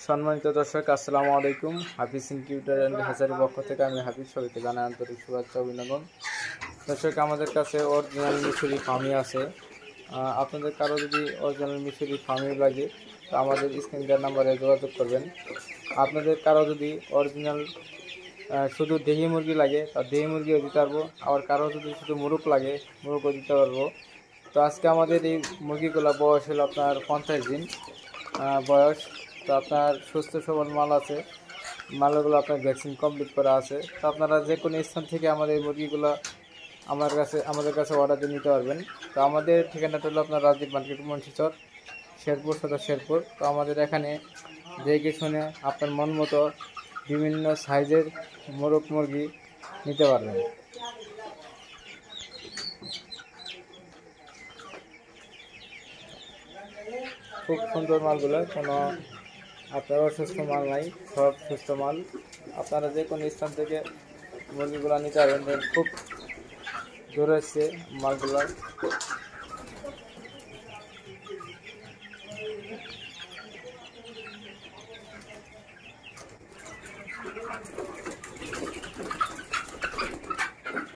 সম্মানিত দর্শক, আসসালামু আলাইকুম। হাফিজ ইনকিউবেটর অ্যান্ড হ্যাচারির পক্ষ থেকে আমি হাফিজ সবাইকে জানাই আন্তরিক শুভেচ্ছা অভিনন্দন। দর্শক, আমাদের কাছে অরিজিনাল মিশরি ফার্মি আছে। আপনাদের কারো যদি অরিজিনাল মিশরি ফার্মি লাগে তো আমাদের স্ক্রিন দেওয়ার নাম্বারে যোগাযোগ করবেন। আপনাদের কারো যদি অরিজিনাল শুধু দেহি মুরগি লাগে তা দেহি মুরগিও দিতে পারবো, আবার কারো যদি শুধু মুরগ লাগে মুরগও দিতে পারবো। তো আজকে আমাদের এই মুরগিগুলো বয়স হলো আপনার 50 দিন বয়স। তো আপনার সুস্থ সবল মাল আছে, মালগুলো আপনার ভ্যাকসিন কমপ্লিট করা আছে। তো আপনারা যে কোনো স্থান থেকে আমাদের এই মুরগিগুলো আমাদের কাছে অর্ডার দিয়ে নিতে পারবেন। তো আমাদের ঠিকানাটা হলো আপনার রাজীব মার্কেট, মুন্সিচর, শেরপুর, সদর শেরপুর। তো আমাদের এখানে দেখে শুনে আপনার মন মতো বিভিন্ন সাইজের মোরগ মুরগি নিতে পারবেন। খুব সুন্দর মালগুলো, কোনো আপনার অসুস্থ মাল নাই, সব সুস্থ মাল। আপনারা যে কোনো স্থান থেকে মুরগিগুলো নিতে পারবেন। খুব দূর হচ্ছে মালগুলো।